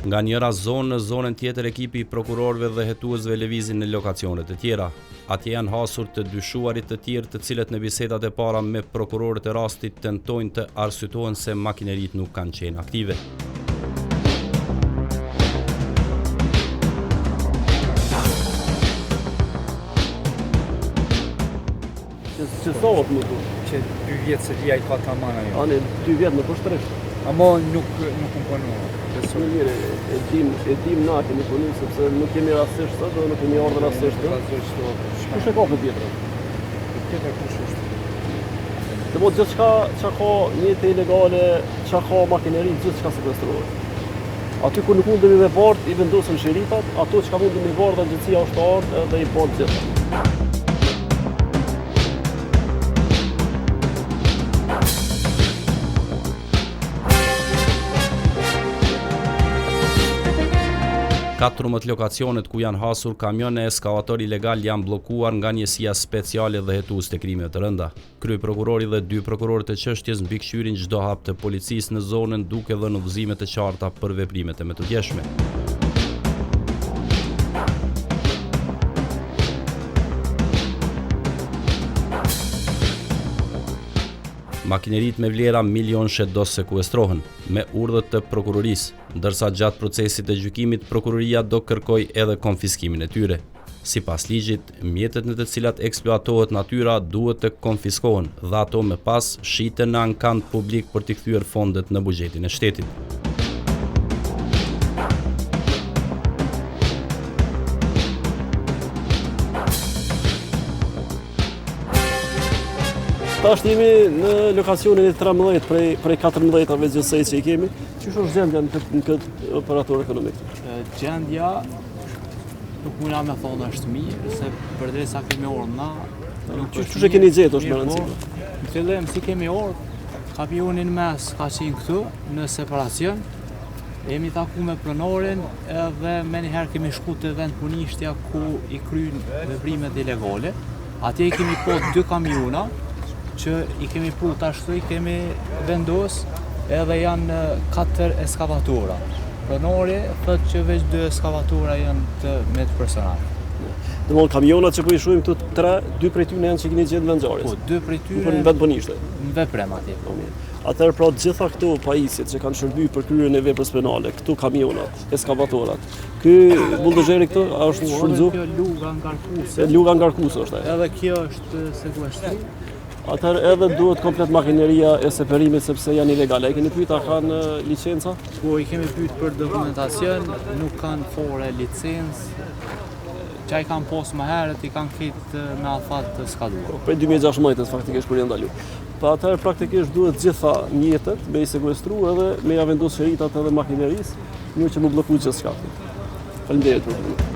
Nga njëra zonë në zonën tjetër ekipi i prokurorëve dhe hetuesve lëvizin në lokacione të tjera. Atje janë hasur të dyshuarit të tjerë të cilët në bisedat e para me prokurorët e rastit tentojnë të arsyetohen se makineritë nuk kanë qenë aktive. Që thotë më du? Që 2 vjetë se vija i ka ta mana jo. Ane, 2 vjetë në pushtërisht. Amo nuk më punua. Në mire, e dim na kemi punu, sepse nuk kemi rastisht të dhe nuk kemi ardhë rastisht të. Kush e ka për tjetër? Tjetër kush është? Dhe mo gjithë që ka njëte ilegale, që ka makineri, gjithë që ka sekuestruar. Aty ku nuk mundemi me vartë, i vendosën sheritat, ato që ka mundemi me vartë, agjencia ushtarë dhe i bërë gjithë. Katërmët lokacionet ku janë hasur kamione eskavator ilegal janë bllokuar nga njësia speciale dhe hetues të krimeve të rënda. Kryeprokurori dhe 2 prokurorë të çështjes mbikëqyrin çdo hap të policisë në zonën duke dhënë udhëzime të qarta për veprimet e mëtudjeshme. Makineritë me vlera milion do sekuestrohen me urdhët të prokurorisë, ndërsa gjatë procesit të gjykimit prokuroria do kërkoj edhe konfiskimin e tyre. Sipas ligjit, mjetet në të cilat eksploatohet natyra duhet të konfiskohen dhe ato më pas shiten në ankant publik për t'i kthyer fondet në buxhetin e shtetit. Tash jemi në lokacionin e 13 prej 14 gjithsej që i kemi. Ç'është gjendja në këtë operator ekonomik? Gjendja nuk muna me thonë është mirë, se përderisa kemi orë na. Ç'është keni gjetur është më rëndësishme? Në fillim si kemi orë, kamionin mes ka qenë këtu në separacion. Jemi taku me pronorin edhe me njëherë kemi shku të vend punishtja ku i kryen veprimet ilegale. Atje i kemi po 2 kamiona që i kemi pru tashtoj, kemi vendos edhe janë 4 eskavatora. Pronori thët që veç 2 eskavatora janë të me të personal. Dhe mund kamionat që po i shuim këtu 2 prej tyre janë që keni gjetë vendngjarjes. Po, 2 prej tyre në vend punishte. Në veprem atje. Atëherë pra gjitha këto pajisjet që kanë shërby për kryerjen e veprës penale, këtu kamionat, eskavatorat. Ky bulldoxheri këtu a është shfrytzuar? Kjo luga ngarkuese. Luga ngarkuese është. Edhe kjo është sekuestruar. Atëherë edhe duhet komplet makineria e separimit sepse janë ilegale. E keni pyet a kanë licenca? Po i kemi pyet për dokumentacion, nuk kanë fore licencë. Çaj kanë pas më herët i kanë kitë me afat të skaduar. Prej 2016 faktikisht kur janë ndaluar. Pa atëherë praktikisht duhet gjitha mjetet me i sekuestru edhe me ja vendos sheritat edhe makinerisë, një që më bllokuar gjithçka. Faleminderit për